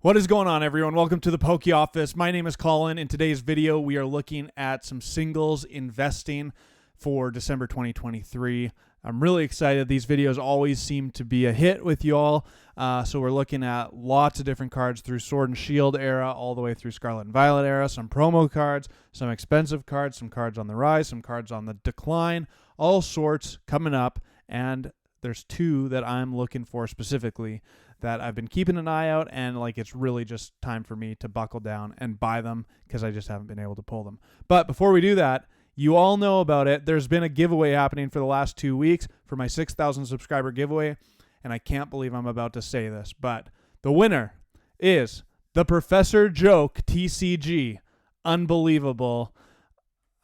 What is going on, everyone? Welcome to the Poke Office. My name is Colin. In today's video, we are looking at some singles investing for December 2023. I'm really excited. These videos always seem to be a hit with y'all. So we're looking at lots of different cards through Sword and Shield era, all the way through Scarlet and Violet era, some promo cards, some expensive cards, some cards on the rise, some cards on the decline, all sorts coming up. And there's two that I'm looking for specifically that I've been keeping an eye out, and like it's really just time for me to buckle down and buy them because I just haven't been able to pull them. But before we do that, you all know about it. There's been a giveaway happening for the last 2 weeks for my 6,000 subscriber giveaway, and I can't believe I'm about to say this, but the winner is the Professor Joke TCG. Unbelievable.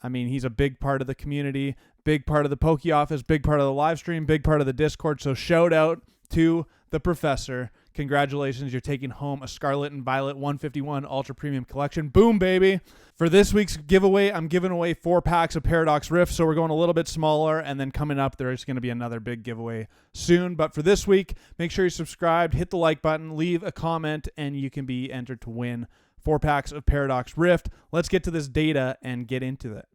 I mean, he's a big part of the community, big part of the Poke Office, big part of the live stream, big part of the Discord. So shout out to the Professor. Congratulations, you're taking home a Scarlet and Violet 151 Ultra Premium Collection. Boom, baby. For this week's giveaway, I'm giving away 4 packs of Paradox Rift, so we're going a little bit smaller, and then coming up, there's going to be another big giveaway soon. But for this week, make sure you're subscribed, hit the like button, leave a comment, and you can be entered to win 4 packs of Paradox Rift. Let's get to this data and get into it.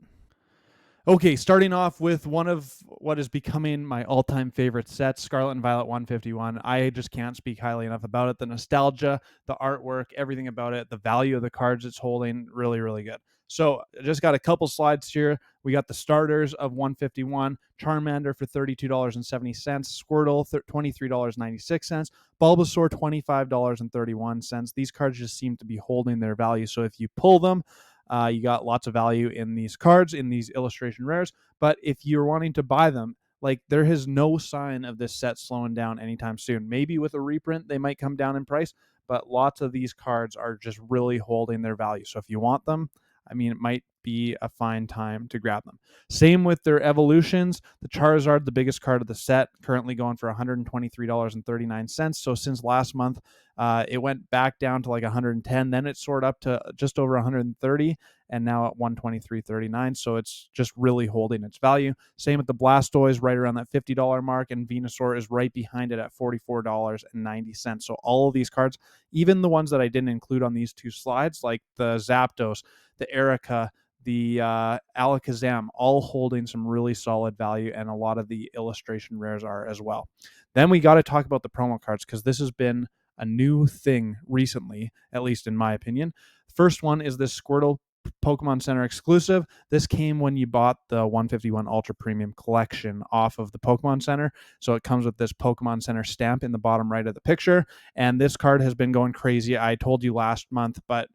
Okay, starting off with one of what is becoming my all-time favorite sets, Scarlet and Violet 151. I just can't speak highly enough about it. The nostalgia, the artwork, everything about it, the value of the cards it's holding, really, really good. So I just got a couple slides here. We got the starters of 151, Charmander for $32.70, Squirtle $23.96, Bulbasaur $25.31. These cards just seem to be holding their value. So if you pull them, you got lots of value in these cards, in these illustration rares. But if you're wanting to buy them, like there is no sign of this set slowing down anytime soon. Maybe with a reprint, they might come down in price, but lots of these cards are just really holding their value. So if you want them, I mean, it might be a fine time to grab them. Same with their evolutions. The Charizard, the biggest card of the set, currently going for $123.39. So since last month, it went back down to like 110. Then it soared up to just over 130, and now at 123.39. So it's just really holding its value. Same with the Blastoise, right around that $50 mark, and Venusaur is right behind it at $44.90. So all of these cards, even the ones that I didn't include on these two slides, like the Zapdos, the Erica, the Alakazam, all holding some really solid value, and a lot of the illustration rares are as well. Then we got to talk about the promo cards, because this has been a new thing recently, at least in my opinion. First one is this Squirtle Pokemon Center exclusive. This came when you bought the 151 Ultra Premium Collection off of the Pokemon Center. So it comes with this Pokemon Center stamp in the bottom right of the picture. And this card has been going crazy. I told you last month, but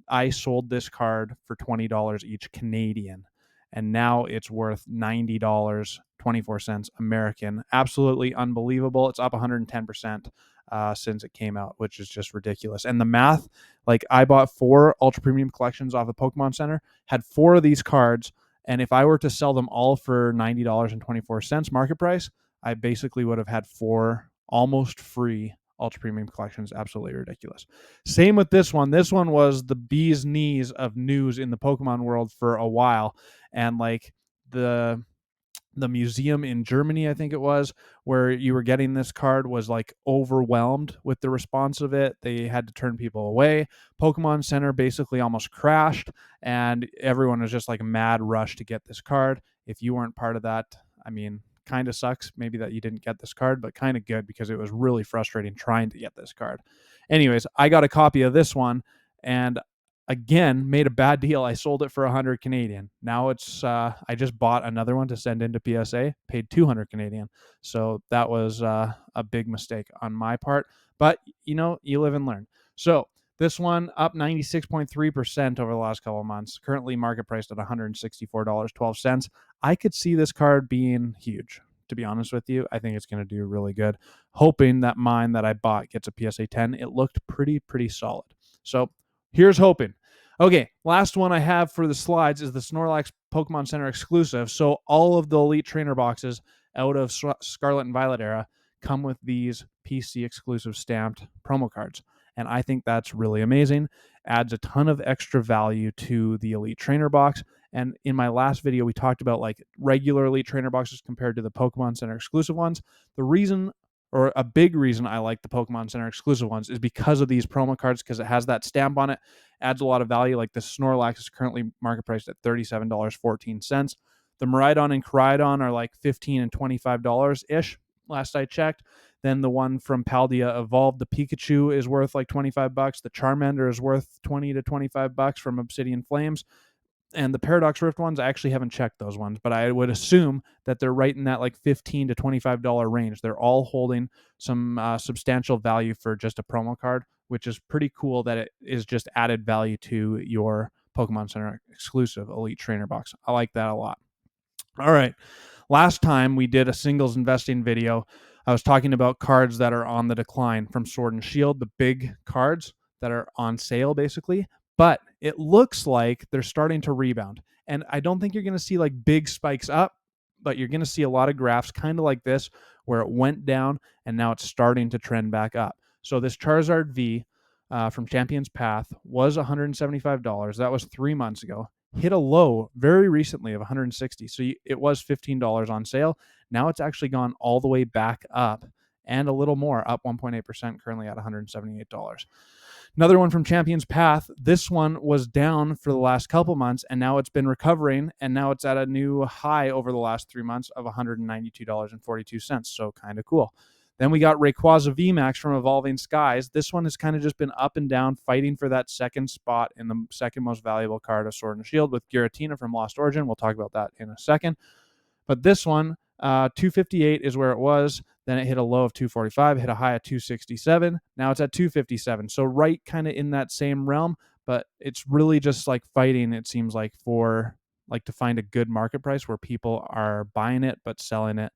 I sold this card for $20 each Canadian, and now it's worth $90.24 American. Absolutely unbelievable. It's up 110% since it came out, which is just ridiculous. And the math, like I bought 4 Ultra Premium collections off of Pokemon Center, had 4 of these cards, and if I were to sell them all for $90.24 market price, I basically would have had 4 almost free Ultra Premium collections. Absolutely ridiculous. Same with this one. This one was the bee's knees of news in the Pokemon world for a while. And like the museum in Germany, I think it was, where you were getting this card was like overwhelmed with the response of it. They had to turn people away. Pokemon Center basically almost crashed, and everyone was just like a mad rush to get this card. If you weren't part of that, I mean, kind of sucks maybe that you didn't get this card, but kind of good because it was really frustrating trying to get this card. Anyways, I got a copy of this one, and again, made a bad deal. I sold it for 100 Canadian. Now it's I just bought another one to send into PSA, paid 200 Canadian. So that was a big mistake on my part, but you know, you live and learn. So this one up 96.3% over the last couple of months, currently market priced at $164.12. I could see this card being huge, to be honest with you. I think it's going to do really good. Hoping that mine that I bought gets a PSA 10. It looked pretty solid. So here's hoping. Okay, last one I have for the slides is the Snorlax Pokemon Center exclusive. So all of the Elite Trainer boxes out of Scarlet and Violet era come with these PC exclusive stamped promo cards. And I think that's really amazing. Adds a ton of extra value to the Elite Trainer box. And in my last video, we talked about like regular Elite Trainer boxes compared to the Pokemon Center exclusive ones. The reason or a big reason I like the Pokemon Center exclusive ones is because of these promo cards, because it has that stamp on it, adds a lot of value. Like the Snorlax is currently market priced at $37.14. The Miraidon and Koraidon are like $15 and $25-ish, last I checked. Then the one from Paldea Evolved, the Pikachu, is worth like $25. The Charmander is worth $20 to $25 from Obsidian Flames. And the Paradox Rift ones, I actually haven't checked those ones, but I would assume that they're right in that like $15 to $25 range. They're all holding some substantial value for just a promo card, which is pretty cool that it is just added value to your Pokemon Center exclusive Elite Trainer box. I like that a lot. All right. Last time we did a singles investing video, I was talking about cards that are on the decline from Sword and Shield, the big cards that are on sale basically. But it looks like they're starting to rebound. And I don't think you're going to see like big spikes up, but you're going to see a lot of graphs kind of like this where it went down and now it's starting to trend back up. So this Charizard V from Champion's Path was $175. That was 3 months ago. Hit a low very recently of $160. So it was $15 on sale. Now it's actually gone all the way back up and a little more, up 1.8%, currently at $178. Another one from Champion's Path. This one was down for the last couple months, and now it's been recovering, and now it's at a new high over the last 3 months of $192.42. So kind of cool. Then we got Rayquaza Vmax from Evolving Skies. This one has kind of just been up and down, fighting for that second spot in the second most valuable card of Sword and Shield with Giratina from Lost Origin. We'll talk about that in a second. But this one, 258 is where it was. Then it hit a low of 245, hit a high of 267. Now it's at 257. So right kind of in that same realm, but it's really just like fighting, it seems like, for like to find a good market price where people are buying it but selling it,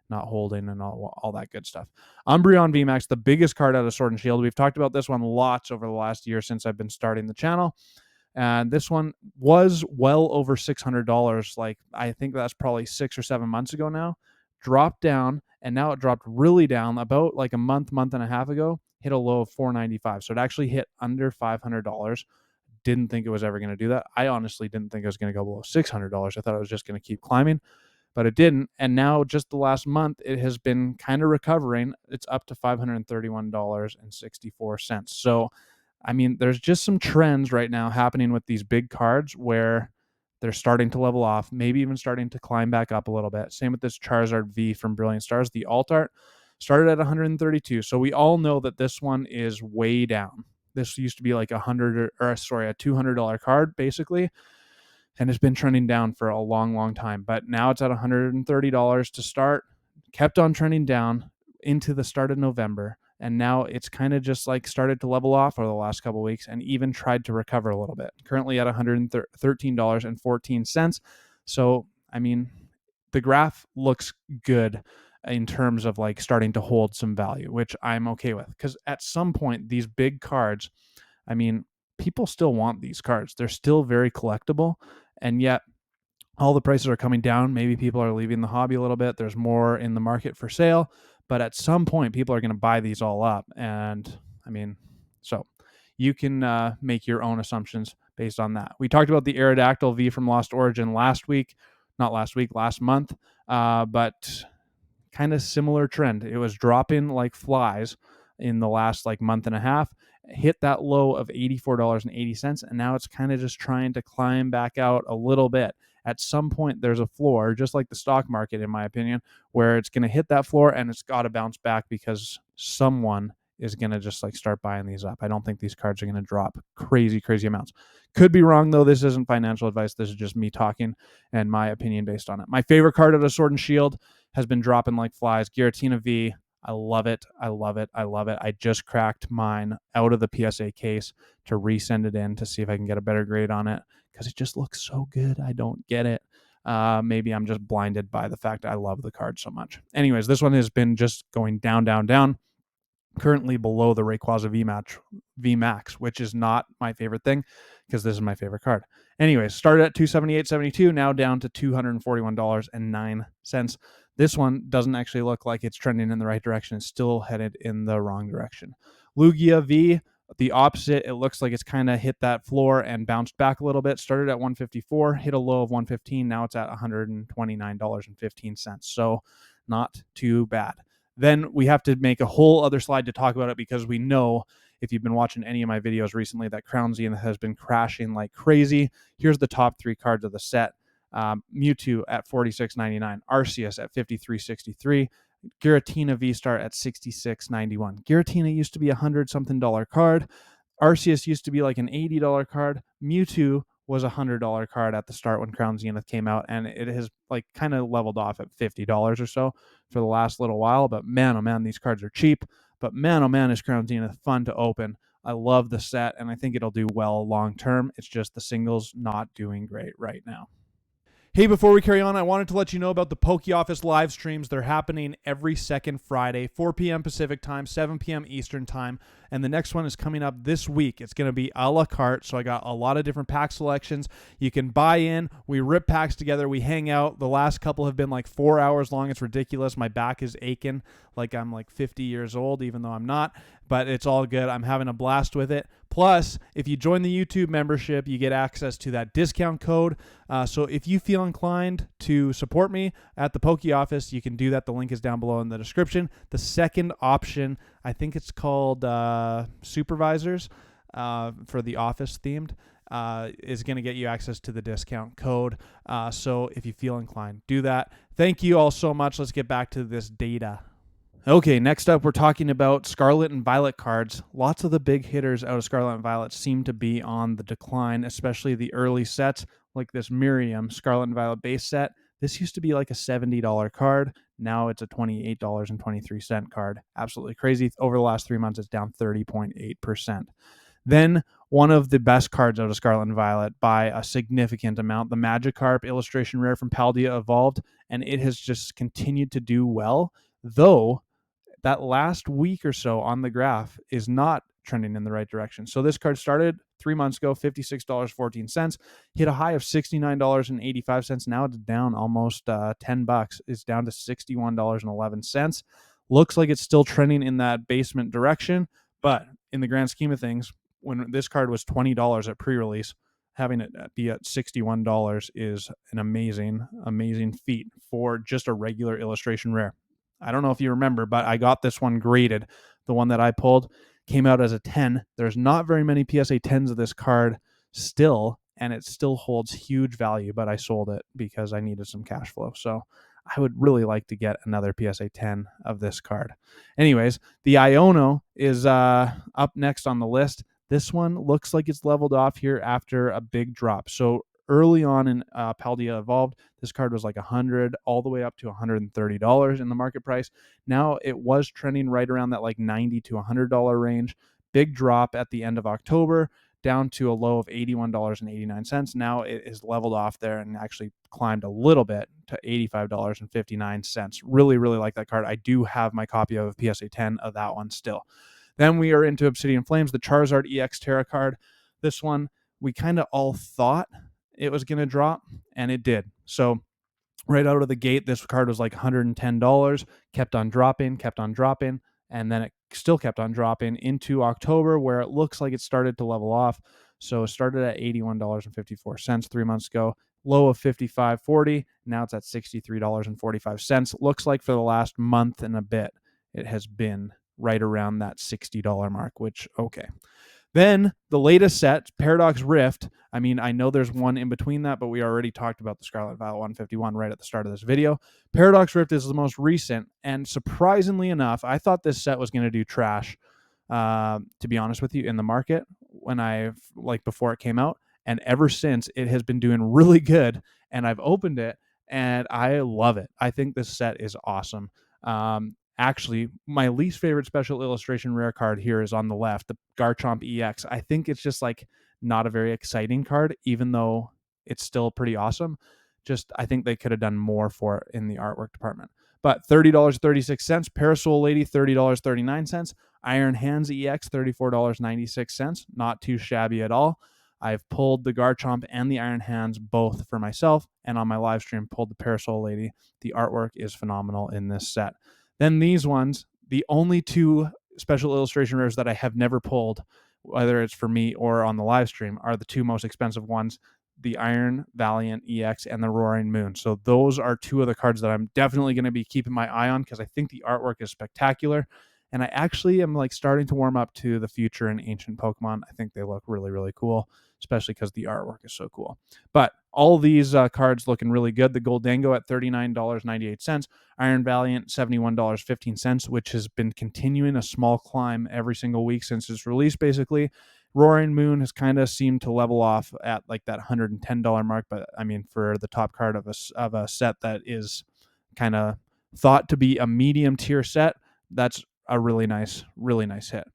not holding, and all that good stuff. Umbreon VMAX, the biggest card out of Sword and Shield. We've talked about this one lots over the last year since I've been starting the channel. And this one was well over $600. Like, I think that's probably 6 or 7 months ago now. Dropped down, and now it dropped really down about like a month and a half ago. Hit a low of $495. So it actually hit under $500. Didn't think it was ever going to do that. I honestly didn't think it was going to go below $600. I thought it was just going to keep climbing, but it didn't. And now just the last month, it has been kind of recovering. It's up to $531.64. So I mean, there's just some trends right now happening with these big cards where they're starting to level off, maybe even starting to climb back up a little bit. Same with this Charizard V from Brilliant Stars. The alt art started at 132. So we all know that this one is way down. This used to be like a $200 card basically, and it's been trending down for a long time. But now it's at $130 to start. Kept on trending down into the start of November. And now it's kind of just like started to level off over the last couple of weeks and even tried to recover a little bit. Currently at $113.14. So, I mean, the graph looks good in terms of like starting to hold some value, which I'm okay with. Because at some point, these big cards, I mean, people still want these cards. They're still very collectible. And yet, all the prices are coming down. Maybe people are leaving the hobby a little bit. There's more in the market for sale. But at some point, people are going to buy these all up. And I mean, so you can make your own assumptions based on that. We talked about the Aerodactyl V from Lost Origin last month. But kind of similar trend. It was dropping like flies in the last like month and a half, hit that low of $84.80. And now it's kind of just trying to climb back out a little bit. At some point, there's a floor, just like the stock market, in my opinion, where it's going to hit that floor and it's got to bounce back because someone is going to just like start buying these up. I don't think these cards are going to drop crazy amounts. Could be wrong, though. This isn't financial advice. This is just me talking and my opinion based on it. My favorite card out of Sword and Shield has been dropping like flies. Giratina V. I love it. I just cracked mine out of the PSA case to resend it in to see if I can get a better grade on it because it just looks so good. I don't get it. Maybe I'm just blinded by the fact I love the card so much. Anyways, this one has been just going down. Currently below the Rayquaza VMAX, which is not my favorite thing because this is my favorite card. Anyways, started at $278.72, now down to $241.09. This one doesn't actually look like it's trending in the right direction. It's still headed in the wrong direction. Lugia V, the opposite. It looks like it's kind of hit that floor and bounced back a little bit. Started at 154, hit a low of 115. Now it's at $129.15. So not too bad. Then we have to make a whole other slide to talk about it, because we know, if you've been watching any of my videos recently, that Crown Zenith has been crashing like crazy. Here's the top 3 cards of the set. Mewtwo at $46.99, Arceus at $53.63, Giratina V-Star at $66.91. Giratina used to be $100-something card. Arceus used to be like an $80 card. Mewtwo was a $100 card at the start when Crown Zenith came out, and it has like kind of leveled off at $50 or so for the last little while. But man, oh man, these cards are cheap. But man, oh man, is Crown Zenith fun to open. I love the set, and I think it'll do well long term. It's just the singles not doing great right now. Hey, before we carry on, I wanted to let you know about the Poke Office live streams. They're happening every second Friday, 4 p.m. Pacific time, 7 p.m. Eastern time. And the next one is coming up this week. It's going to be a la carte. So I got a lot of different pack selections. You can buy in. We rip packs together. We hang out. The last couple have been like 4 hours long. It's ridiculous. My back is aching like I'm like 50 years old, even though I'm not. But it's all good. I'm having a blast with it. Plus, if you join the YouTube membership, you get access to that discount code. So if you feel inclined to support me at the Poke Office, you can do that. The link is down below in the description. The second option, I think it's called Supervisors for the Office themed, is going to get you access to the discount code. So if you feel inclined, do that. Thank you all so much. Let's get back to this data. Okay, next up, we're talking about Scarlet and Violet cards. Lots of the big hitters out of Scarlet and Violet seem to be on the decline, especially the early sets, like this Miriam Scarlet and Violet base set. This used to be like a $70 card. Now it's a $28.23 card. Absolutely crazy. Over the last 3 months, it's down 30.8%. Then one of the best cards out of Scarlet and Violet by a significant amount, the Magikarp illustration rare from Paldea Evolved, and it has just continued to do well, though that last week or so on the graph is not trending in the right direction. So this card started 3 months ago, $56.14, hit a high of $69.85. Now it's down almost $10. It's down to $61.11. Looks like it's still trending in that basement direction, but in the grand scheme of things, when this card was $20 at pre-release, having it be at $61 is an amazing feat for just a regular illustration rare. I don't know if you remember, but I got this one graded. The one that I pulled came out as a 10. There's not very many PSA 10s of this card still, and it still holds huge value, but I sold it because I needed some cash flow. So I would really like to get another PSA 10 of this card. Anyways, the Iono is up next on the list. This one looks like it's leveled off here after a big drop. So early on in Paldea Evolved, this card was like $100 all the way up to $130 in the market price. Now it was trending right around that like $90 to $100 range. Big drop at the end of October, down to a low of $81.89. Now it is leveled off there and actually climbed a little bit to $85.59. Really like that card. I do have my copy of PSA 10 of that one still. Then we are into Obsidian Flames, the Charizard EX Terra card. This one, we kind of all thought it was going to drop, and it did. So right out of the gate, this card was like $110, kept on dropping, and then it still kept on dropping into October, where it looks like it started to level off. So it started at $81.54 3 months ago, low of $55.40. Now it's at $63.45. Looks like for the last month and a bit, it has been right around that $60 mark, which, okay. Then the latest set, Paradox Rift. I mean, I know there's one in between that, but we already talked about the Scarlet Violet 151 right at the start of this video. Paradox Rift is the most recent, and surprisingly enough, I thought this set was going to do trash, to be honest with you, in the market before it came out. And ever since, it has been doing really good, and I've opened it, and I love it. I think this set is awesome. Actually, my least favorite special illustration rare card here is on the left, the Garchomp EX. I think it's just like not a very exciting card, even though it's still pretty awesome. Just, I think they could have done more for it in the artwork department. But $30.36, Parasol Lady, $30.39, Iron Hands EX, $34.96. Not too shabby at all. I've pulled the Garchomp and the Iron Hands both for myself, and on my live stream pulled the Parasol Lady. The artwork is phenomenal in this set. Then these ones, the only two special illustration rares that I have never pulled, whether it's for me or on the live stream, are the two most expensive ones. the Iron Valiant EX, and the Roaring Moon. So those are two of the cards that I'm definitely going to be keeping my eye on because I think the artwork is spectacular. And I actually am like starting to warm up to the future and ancient Pokemon. I think they look really, really cool, especially because the artwork is so cool. But all these cards looking really good. The Goldango at $39.98. Iron Valiant, $71.15, which has been continuing a small climb every single week since its release, basically. Roaring Moon has kind of seemed to level off at like that $110 mark. But I mean, for the top card of a set that is kind of thought to be a medium tier set, that's a really nice hit.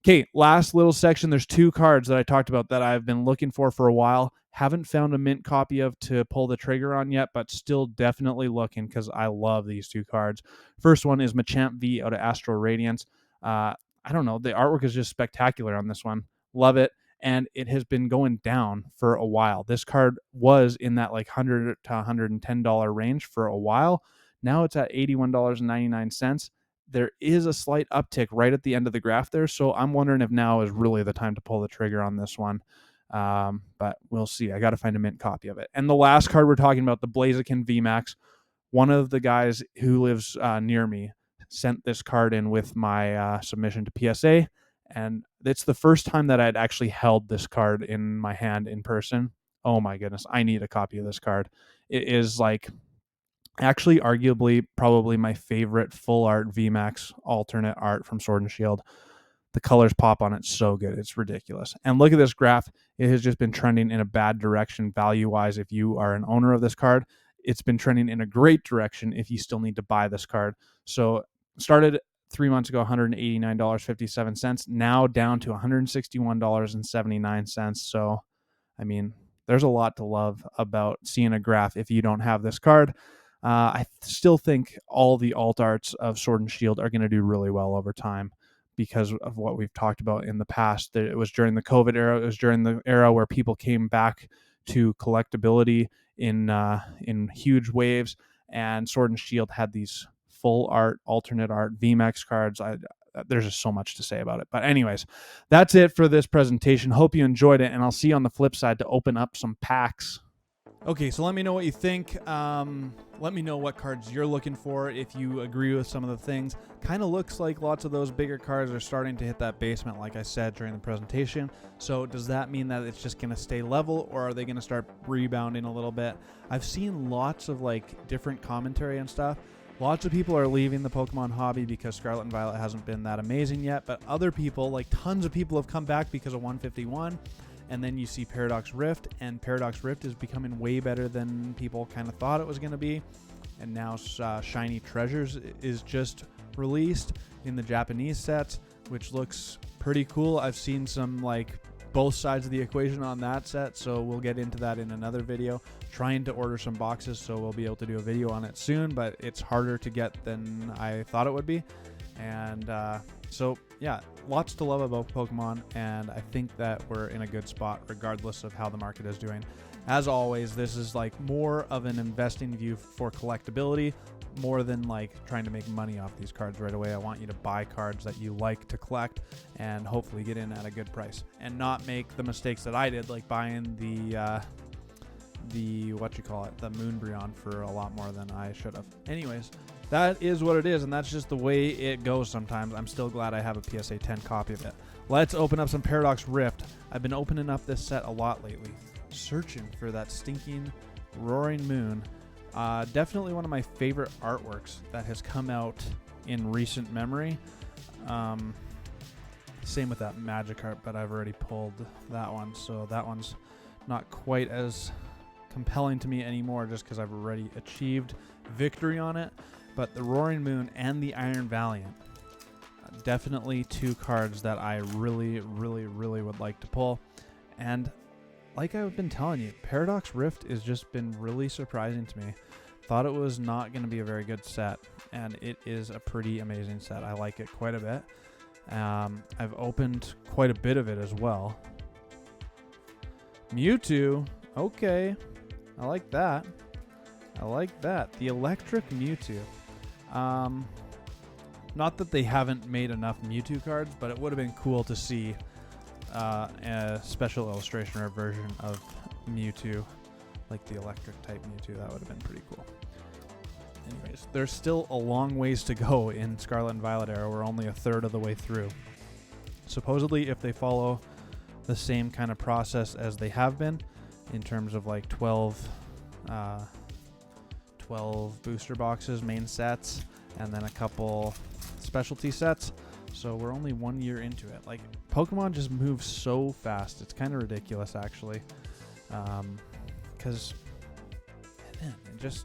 Okay, last little section. There's two cards that I talked about that I've been looking for a while. Haven't found a mint copy of to pull the trigger on yet, but still definitely looking because I love these two cards. First one is Machamp V out of Astral Radiance. I don't know. The artwork is just spectacular on this one. Love it. And it has been going down for a while. This card was in that like $100 to $110 range for a while. Now it's at $81.99. There is a slight uptick right at the end of the graph there, so I'm wondering if now is really the time to pull the trigger on this one. But we'll see. I got to find a mint copy of it. And the last card we're talking about, the Blazin Vmax. One of the guys who lives near me sent this card in with my submission to PSA, and it's the first time that I'd actually held this card in my hand in person. Oh my goodness, I need a copy of this card. It is like actually arguably probably my favorite full art VMAX alternate art from Sword and Shield. The colors pop on it so good. It's ridiculous. And look at this graph. It has just been trending in a bad direction value-wise if you are an owner of this card. It's been trending in a great direction if you still need to buy this card. So started 3 months ago, $189.57. Now down to $161.79. So, I mean, there's a lot to love about seeing a graph if you don't have this card. I still think all the alt arts of Sword and Shield are going to do really well over time because of what we've talked about in the past. It was during the COVID era. It was during the era where people came back to collectability in huge waves, and Sword and Shield had these full art, alternate art VMAX cards. There's just so much to say about it. But anyways, that's it for this presentation. Hope you enjoyed it, and I'll see you on the flip side to open up some packs. Okay, so let me know what you think. Let me know what cards you're looking for, if you agree with some of the things. Kind of looks like lots of those bigger cards are starting to hit that basement, like I said during the presentation. So does that mean that it's just going to stay level, or are they going to start rebounding a little bit? I've seen lots of like different commentary and stuff. Lots of people are leaving the Pokemon hobby because Scarlet and Violet hasn't been that amazing yet, but other people, like tons of people, have come back because of 151. And then you see Paradox Rift, and Paradox Rift is becoming way better than people kind of thought it was going to be. And now Shiny Treasures is just released in the Japanese sets, which looks pretty cool. I've seen some like both sides of the equation on that set, so we'll get into that in another video. Trying to order some boxes, so we'll be able to do a video on it soon, but it's harder to get than I thought it would be. And so yeah, lots to love about Pokemon, and I think that we're in a good spot regardless of how the market is doing. As always, this is like more of an investing view for collectability, more than like trying to make money off these cards right away. I want you to buy cards that you like to collect and hopefully get in at a good price, and not make the mistakes that I did, like buying the Moonbryon for a lot more than I should have. Anyways, that is what it is, and that's just the way it goes sometimes. I'm still glad I have a PSA 10 copy of it. Let's open up some Paradox Rift. I've been opening up this set a lot lately, searching for that stinking Roaring Moon. Definitely one of my favorite artworks that has come out in recent memory. Same with that Magikarp, but I've already pulled that one, so that one's not quite as compelling to me anymore just because I've already achieved victory on it. But the Roaring Moon and the Iron Valiant, definitely two cards that I really, really, really would like to pull. And like I've been telling you, Paradox Rift has just been really surprising to me. Thought it was not going to be a very good set, and it is a pretty amazing set. I like it quite a bit. I've opened quite a bit of it as well. Mewtwo, okay, I like that. I like that. The Electric Mewtwo. Not that they haven't made enough Mewtwo cards, but it would have been cool to see a special illustration or version of Mewtwo, like the electric type Mewtwo. That would have been pretty cool. Anyways, there's still a long ways to go in Scarlet and Violet era. We're only a third of the way through. Supposedly, if they follow the same kind of process as they have been, in terms of like 12 booster boxes, main sets, and then a couple specialty sets. So we're only 1 year into it. Like, Pokemon just moves so fast. It's kind of ridiculous, actually. Because, man, it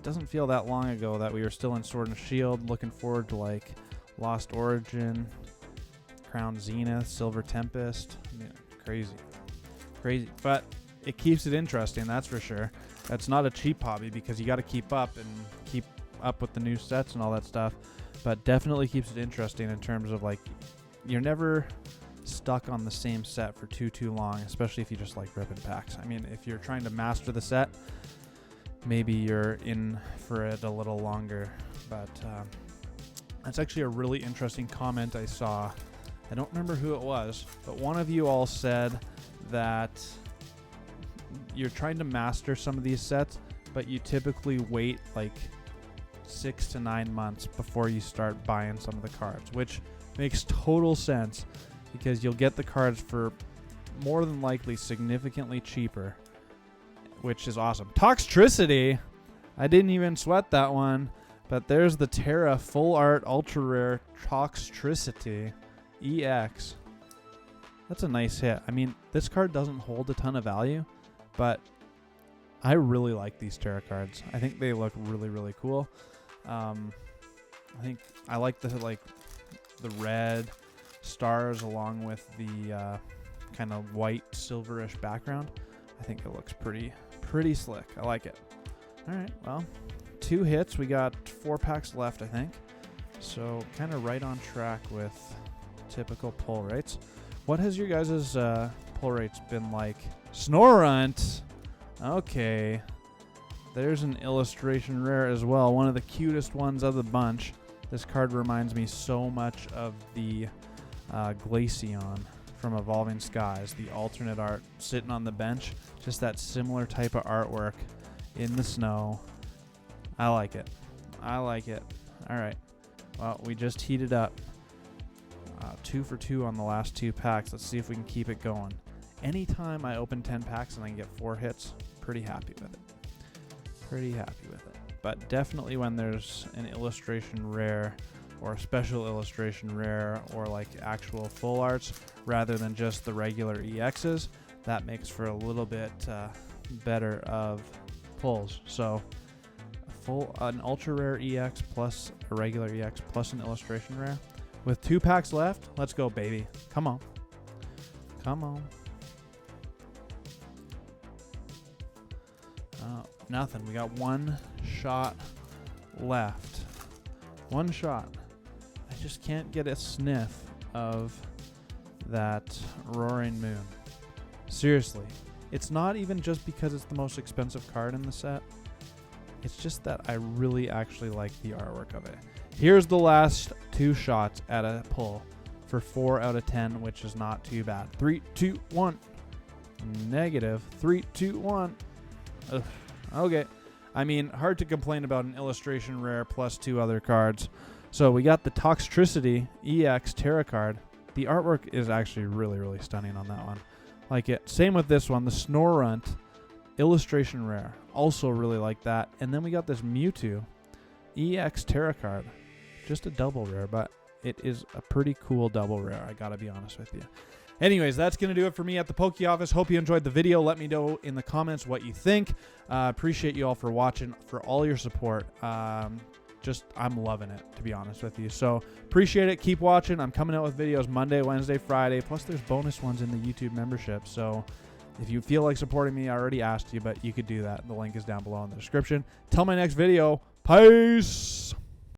doesn't feel that long ago that we were still in Sword and Shield, looking forward to, like, Lost Origin, Crown Zenith, Silver Tempest. I mean, crazy. But it keeps it interesting, that's for sure. That's not a cheap hobby because you got to keep up with the new sets and all that stuff. But definitely keeps it interesting in terms of, like, you're never stuck on the same set for too long, especially if you just like ripping packs. I mean, if you're trying to master the set, maybe you're in for it a little longer. But that's actually a really interesting comment I saw. I don't remember who it was, but one of you all said that you're trying to master some of these sets, but you typically wait like 6 to 9 months before you start buying some of the cards, which makes total sense because you'll get the cards for more than likely significantly cheaper, which is awesome. Toxtricity, I didn't even sweat that one, but there's the Terra Full Art Ultra Rare Toxtricity EX. That's a nice hit. I mean, this card doesn't hold a ton of value, but I really like these Terra cards. I think they look really cool. I think I like the red stars along with the kind of white silverish background. I think it looks pretty slick. I like it. All right, well, 2 hits. We got 4 packs left, I think. So kind of right on track with typical pull rates. What has your guys' pull rates been like? Snorunt. Okay. There's an illustration rare as well. One of the cutest ones of the bunch. This card reminds me so much of the Glaceon from Evolving Skies. The alternate art sitting on the bench. Just that similar type of artwork in the snow. I like it. All right. Well, we just heated up. 2 for 2 on the last 2 packs. Let's see if we can keep it going. Anytime I open 10 packs and I can get 4 hits, pretty happy with it. But definitely when there's an illustration rare or a special illustration rare or like actual full arts rather than just the regular EXs, that makes for a little bit better of pulls. So an ultra rare EX plus a regular EX plus an illustration rare. With 2 packs left, let's go, baby. Come on. Nothing. We got 1 shot left. 1 shot. I just can't get a sniff of that Roaring Moon. Seriously. It's not even just because it's the most expensive card in the set. It's just that I really actually like the artwork of it. Here's the last 2 shots at a pull for 4 out of 10, which is not too bad. 3, 2, 1. Negative. 3, 2, 1. Ugh. Okay. I mean, hard to complain about an illustration rare plus 2 other cards. So we got the Toxtricity EX Terra card. The artwork is actually really stunning on that one. Like it. Same with this one, the Snorunt illustration rare. Also really like that. And then we got this Mewtwo EX Terra card. Just a double rare, but it is a pretty cool double rare, I gotta be honest with you. Anyways, that's going to do it for me at the Poke Office. Hope you enjoyed the video. Let me know in the comments what you think. Appreciate you all for watching, for all your support. I'm loving it, to be honest with you. So appreciate it. Keep watching. I'm coming out with videos Monday, Wednesday, Friday. Plus, there's bonus ones in the YouTube membership. So if you feel like supporting me, I already asked you, but you could do that. The link is down below in the description. Till my next video. Peace.